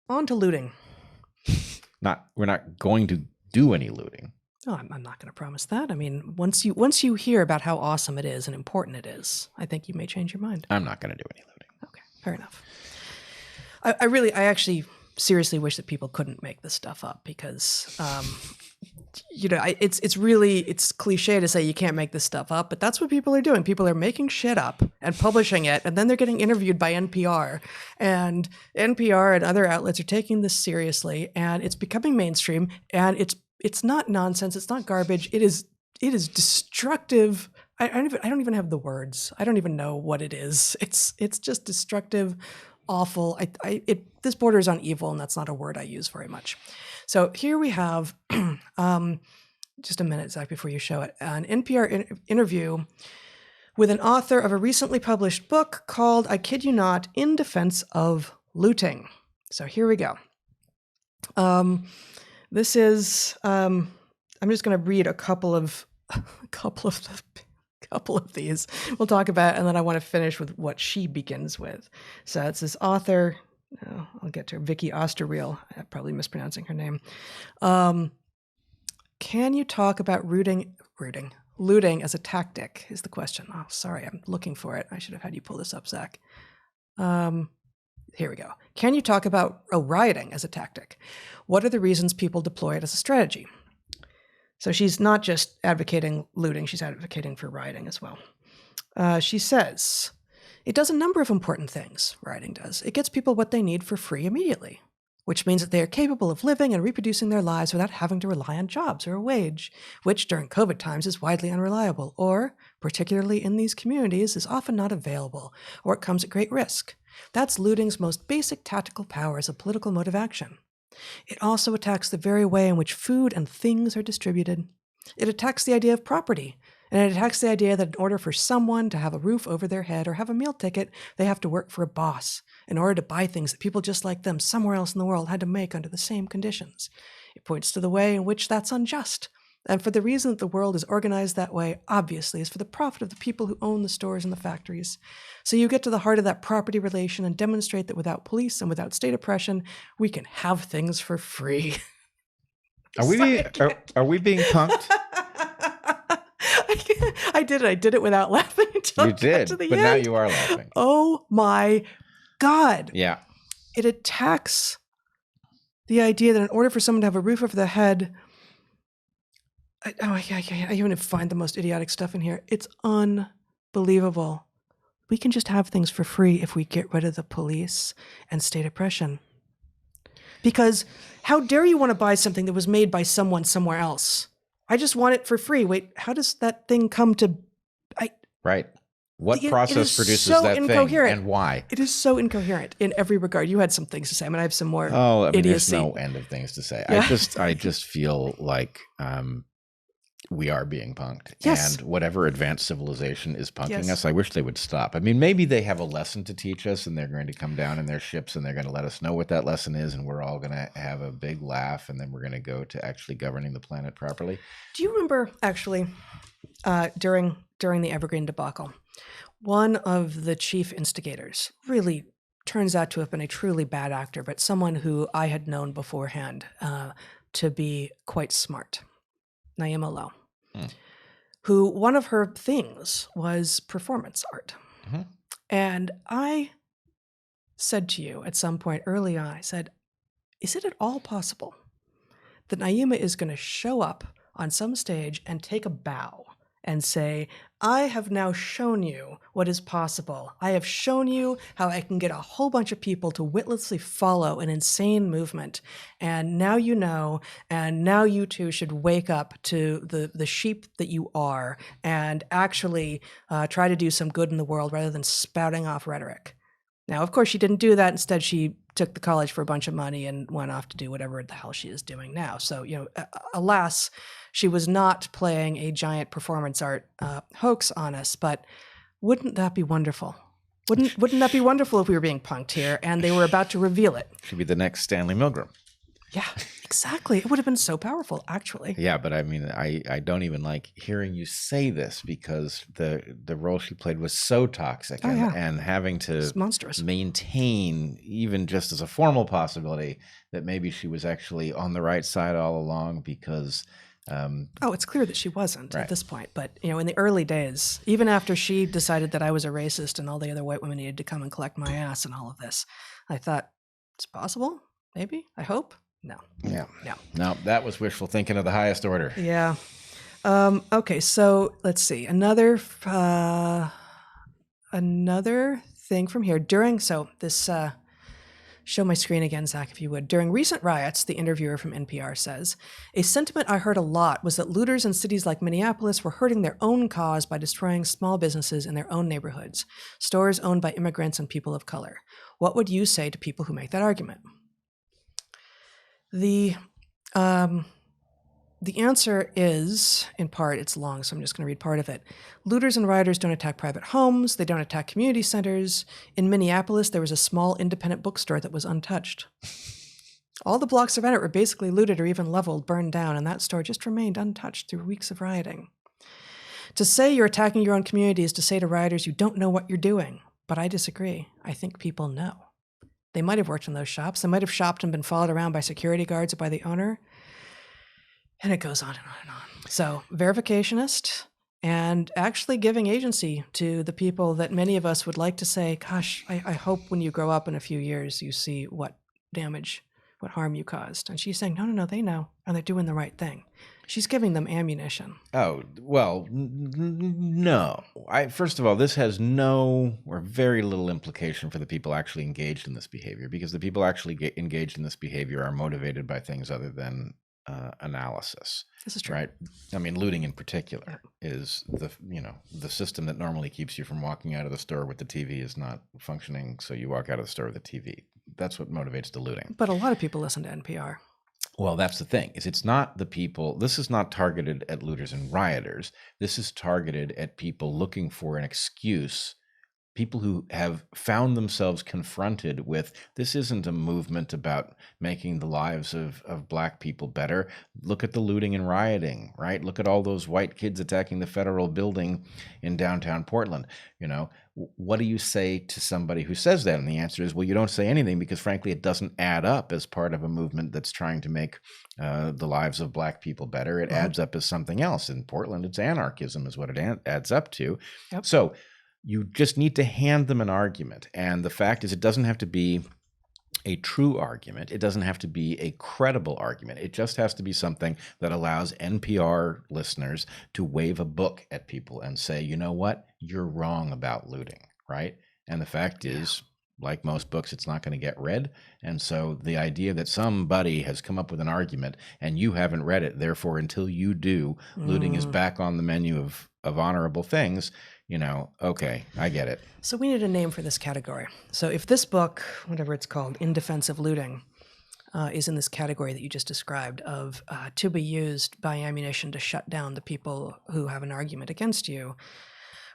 On to looting. We're not going to do any looting. No, I'm not going to promise that. I mean, once you hear about how awesome it is and important it is, I think you may change your mind. I'm not going to do any looting. Okay, fair enough. I actually seriously wish that people couldn't make this stuff up because, it's cliche to say you can't make this stuff up, but that's what people are doing. People are making shit up and publishing it, and then they're getting interviewed by NPR, and NPR and other outlets are taking this seriously, and it's becoming mainstream, and it's not nonsense. It's not garbage. It is destructive. I don't even have the words. I don't even know what it is. It's just destructive, awful. This borders on evil, and that's not a word I use very much. So here we have, just a minute, Zach, before you show it, an NPR interview with an author of a recently published book called, I kid you not, In Defense of Looting. So here we go. This is, I'm just going to read a couple of these we'll talk about, and then I want to finish with what she begins with. So it's this author, I'll get to her, Vicky Osterreel. I'm probably mispronouncing her name. Can you talk about looting as a tactic is the question. Oh, sorry, I'm looking for it. I should have had you pull this up, Zach. Here we go. Can you talk about rioting as a tactic? What are the reasons people deploy it as a strategy? So she's not just advocating looting, she's advocating for rioting as well. She says, it does a number of important things, rioting does. It gets people what they need for free immediately, which means that they are capable of living and reproducing their lives without having to rely on jobs or a wage, which during COVID times is widely unreliable, or, particularly in these communities, is often not available, or it comes at great risk. That's looting's most basic tactical power as a political mode of action. It also attacks the very way in which food and things are distributed. It attacks the idea of property, and it attacks the idea that in order for someone to have a roof over their head or have a meal ticket, they have to work for a boss in order to buy things that people just like them somewhere else in the world had to make under the same conditions. It points to the way in which that's unjust. And for the reason that the world is organized that way, obviously, is for the profit of the people who own the stores and the factories. So you get to the heart of that property relation and demonstrate that without police and without state oppression, we can have things for free. Are we being punked? I did it. I did it without laughing until you did, to the but end. Now you are laughing. Oh my God. Yeah. It attacks the idea that in order for someone to have a roof over their head, I even find the most idiotic stuff in here. It's unbelievable. We can just have things for free if we get rid of the police and state oppression. Because how dare you want to buy something that was made by someone somewhere else? I just want it for free. Wait, how does that thing come to... Right. What process produces so that incoherent. thing and why? It is so incoherent in every regard. You had some things to say. I mean, I have some more idiocy. There's no end of things to say. Yeah. I just feel like we are being punked. Yes. And whatever advanced civilization is punking us, I wish they would stop. I mean, maybe they have a lesson to teach us and they're going to come down in their ships and they're going to let us know what that lesson is, and we're all going to have a big laugh, and then we're going to go to actually governing the planet properly. Do you remember, actually, during the Evergreen debacle, one of the chief instigators really turns out to have been a truly bad actor, but someone who I had known beforehand to be quite smart. Naima Lowe, who one of her things was performance art. Mm-hmm. And I said to you at some point early on, I said, is it at all possible that Naima is going to show up on some stage and take a bow and say, I have now shown you what is possible. I have shown you how I can get a whole bunch of people to witlessly follow an insane movement. And now you know, and now you too should wake up to the sheep that you are and actually try to do some good in the world rather than spouting off rhetoric. Now, of course, she didn't do that. Instead, she took the college for a bunch of money and went off to do whatever the hell she is doing now. So, alas, she was not playing a giant performance art hoax on us. But wouldn't that be wonderful? Wouldn't that be wonderful if we were being punked here and they were about to reveal it? She'd be the next Stanley Milgram. Yeah, exactly. It would have been so powerful, actually. Yeah, but I mean, I don't even like hearing you say this because the role she played was so toxic, Oh, yeah. and having to It's monstrous. maintain, even just as a formal possibility, that maybe she was actually on the right side all along because. It's clear that she wasn't Right. at this point. But, in the early days, even after she decided that I was a racist and all the other white women needed to come and collect my ass and all of this, I thought, it's possible? Maybe? I hope? No. Yeah. No. No, that was wishful thinking of the highest order. Yeah. Okay, so let's see. Another thing from here. Show my screen again, Zach, if you would. During recent riots, the interviewer from NPR says, a sentiment I heard a lot was that looters in cities like Minneapolis were hurting their own cause by destroying small businesses in their own neighborhoods, stores owned by immigrants and people of color. What would you say to people who make that argument? The answer is, in part, it's long, so I'm just going to read part of it. Looters and rioters don't attack private homes. They don't attack community centers. In Minneapolis, there was a small independent bookstore that was untouched. All the blocks around it were basically looted or even leveled, burned down, and that store just remained untouched through weeks of rioting. To say you're attacking your own community is to say to rioters, you don't know what you're doing. But I disagree. I think people know. They might have worked in those shops. They might have shopped and been followed around by security guards or by the owner. And it goes on and on and on. So verificationist and actually giving agency to the people that many of us would like to say, gosh, I hope when you grow up in a few years, you see what damage, what harm you caused. And she's saying, no, they know, and they're doing the right thing. She's giving them ammunition. Oh, well, no. First of all, this has no or very little implication for the people actually engaged in this behavior, because the people actually engaged in this behavior are motivated by things other than analysis. This is true. Right? I mean, looting in particular is the system that normally keeps you from walking out of the store with the TV is not functioning, so you walk out of the store with the TV. That's what motivates the looting. But a lot of people listen to NPR. Well, that's the thing, is it's not the people, this is not targeted at looters and rioters. This is targeted at people looking for an excuse, people who have found themselves confronted with, this isn't a movement about making the lives of Black people better. Look at the looting and rioting, right? Look at all those white kids attacking the federal building in downtown Portland. What do you say to somebody who says that? And the answer is, well, you don't say anything because, frankly, it doesn't add up as part of a movement that's trying to make the lives of Black people better. It adds up as something else. In Portland, it's anarchism is what it adds up to. Yep. So you just need to hand them an argument. And the fact is, it doesn't have to be a true argument. It doesn't have to be a credible argument. It just has to be something that allows NPR listeners to wave a book at people and say, you know what? You're wrong about looting, right? And the fact is, like most books, it's not going to get read. And so the idea that somebody has come up with an argument and you haven't read it, therefore, until you do, looting is back on the menu of honorable things, okay, I get it. So we need a name for this category. So if this book, whatever it's called, In Defense of Looting, is in this category that you just described of to be used by ammunition to shut down the people who have an argument against you,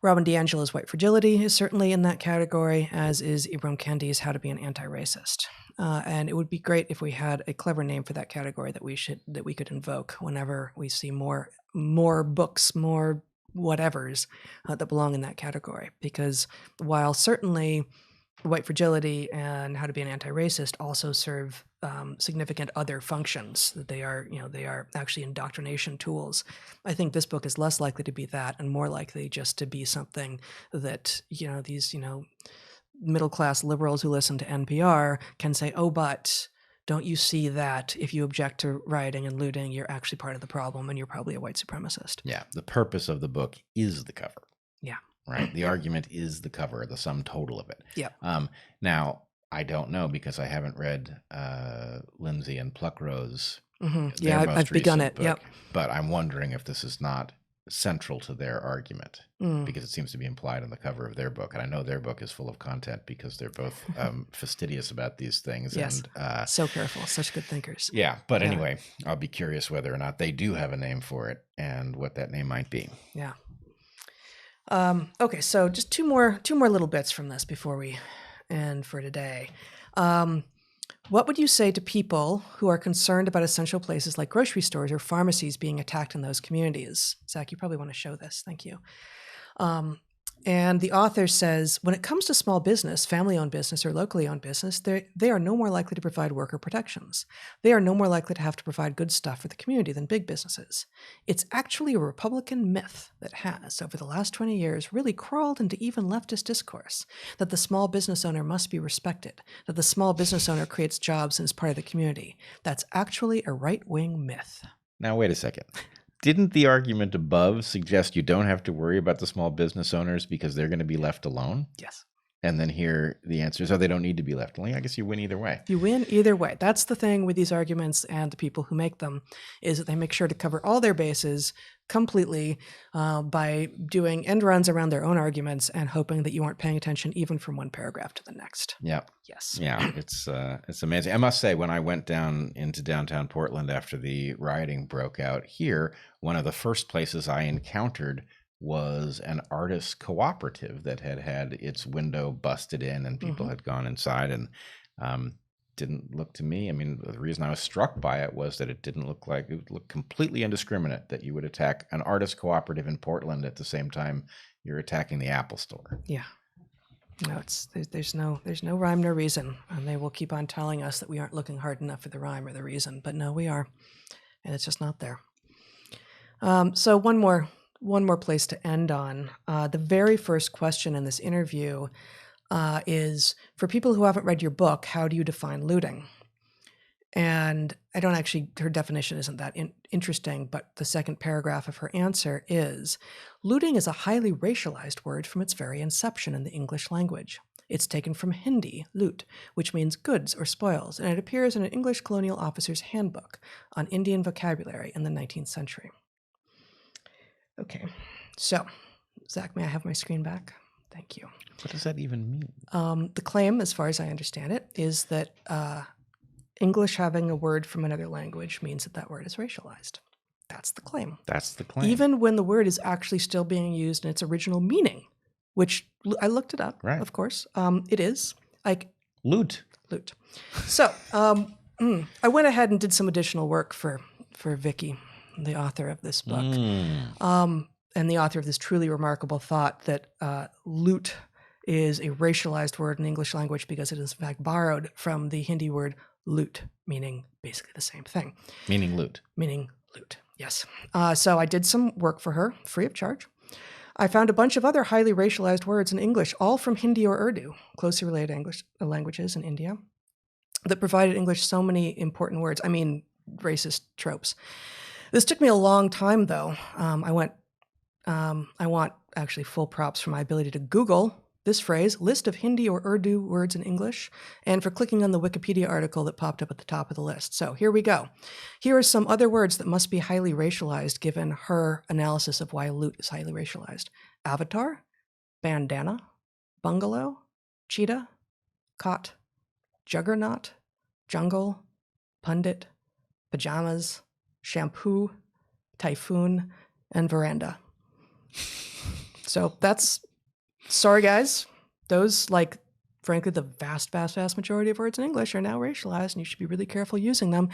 Robin DiAngelo's White Fragility is certainly in that category, as is Ibram Kendi's How to Be an Anti-Racist. And it would be great if we had a clever name for that category that we could invoke whenever we see more books, more whatevers that belong in that category. Because while certainly White Fragility and How to Be an Anti-Racist also serve significant other functions, that they are actually indoctrination tools, I think this book is less likely to be that and more likely just to be something that these middle-class liberals who listen to NPR can say, oh, but don't you see that if you object to rioting and looting, you're actually part of the problem and you're probably a white supremacist. Yeah, the purpose of the book is the cover. Yeah. Right? The argument is the cover, the sum total of it. Yeah. Now, I don't know because I haven't read Lindsay and Pluckrose. Yeah, I've begun it. Book, yep. But I'm wondering if this is not central to their argument because it seems to be implied on the cover of their book. And I know their book is full of content because they're both fastidious about these things. Yes. And, so careful. Such good thinkers. Yeah. But anyway, I'll be curious whether or not they do have a name for it and what that name might be. Yeah. Okay. So just two more little bits from this before we end for today. What would you say to people who are concerned about essential places like grocery stores or pharmacies being attacked in those communities? Zach, you probably want to show this. Thank you. And the author says, when it comes to small business, family-owned business, or locally owned business, they are no more likely to provide worker protections. They are no more likely to have to provide good stuff for the community than big businesses. It's actually a Republican myth that has, over the last 20 years, really crawled into even leftist discourse, that the small business owner must be respected, that the small business owner creates jobs and is part of the community. That's actually a right-wing myth. Now, wait a second. Didn't the argument above suggest you don't have to worry about the small business owners because they're going to be left alone? Yes. And then here the answer is, they don't need to be left alone. I guess you win either way. You win either way. That's the thing with these arguments and the people who make them, is that they make sure to cover all their bases completely by doing end runs around their own arguments and hoping that you aren't paying attention even from one paragraph to the next. Yeah. Yes. Yeah. It's amazing. I must say, when I went down into downtown Portland after the rioting broke out here, one of the first places I encountered was an artists cooperative that had its window busted in and people had gone inside and didn't look to me. I mean, the reason I was struck by it was that it looked completely indiscriminate that you would attack an artist cooperative in Portland at the same time you're attacking the Apple store. Yeah. No, there's no rhyme nor reason, and they will keep on telling us that we aren't looking hard enough for the rhyme or the reason, but no, we are, and it's just not there. So one more place to end on. The very first question in this interview is, for people who haven't read your book, how do you define looting? And her definition isn't that interesting, but the second paragraph of her answer is, looting is a highly racialized word from its very inception in the English language. It's taken from Hindi, loot, which means goods or spoils, and it appears in an English colonial officer's handbook on Indian vocabulary in the 19th century. Okay, so, Zach, may I have my screen back? Thank you. What does that even mean? The claim, as far as I understand it, is that English having a word from another language means that word is racialized. That's the claim. That's the claim. Even when the word is actually still being used in its original meaning, which I looked it up, right. Of course. It is like loot. So I went ahead and did some additional work for Vicky, the author of this book, and the author of this truly remarkable thought that loot is a racialized word in the English language because it is in fact borrowed from the Hindi word loot, meaning basically the same thing. Meaning loot, yes. So I did some work for her, free of charge. I found a bunch of other highly racialized words in English, all from Hindi or Urdu, closely related English languages in India, that provided English so many important words. I mean, racist tropes. This took me a long time, though. I want actually full props for my ability to Google this phrase, list of Hindi or Urdu words in English, and for clicking on the Wikipedia article that popped up at the top of the list. So here we go. Here are some other words that must be highly racialized given her analysis of why loot is highly racialized. Avatar, bandana, bungalow, cheetah, cot, juggernaut, jungle, pundit, pajamas, shampoo, typhoon, and veranda. So that's, sorry guys, those, like, frankly, the vast majority of words in English are now racialized, and you should be really careful using them.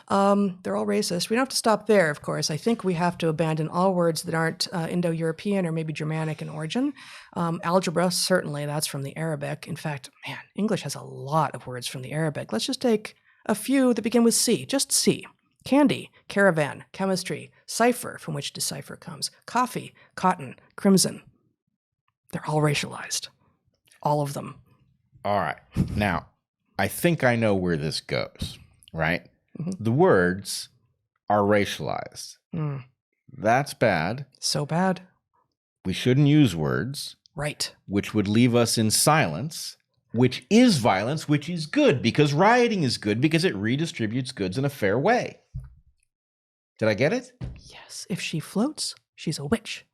They're all racist. We don't have to stop there, of course. I think we have to abandon all words that aren't Indo-European or maybe Germanic in origin. Algebra, certainly, that's from the Arabic. In fact, man, English has a lot of words from the Arabic. Let's just take a few that begin with C, just C. Candy, caravan, chemistry, cipher, from which decipher comes, coffee, cotton, crimson. They're all racialized. All of them. All right. Now, I think I know where this goes, right? Mm-hmm. The words are racialized. That's bad. So bad. We shouldn't use words. Right. Which would leave us in silence, which is violence, which is good, because rioting is good because it redistributes goods in a fair way. Did I get it? Yes. If she floats, she's a witch.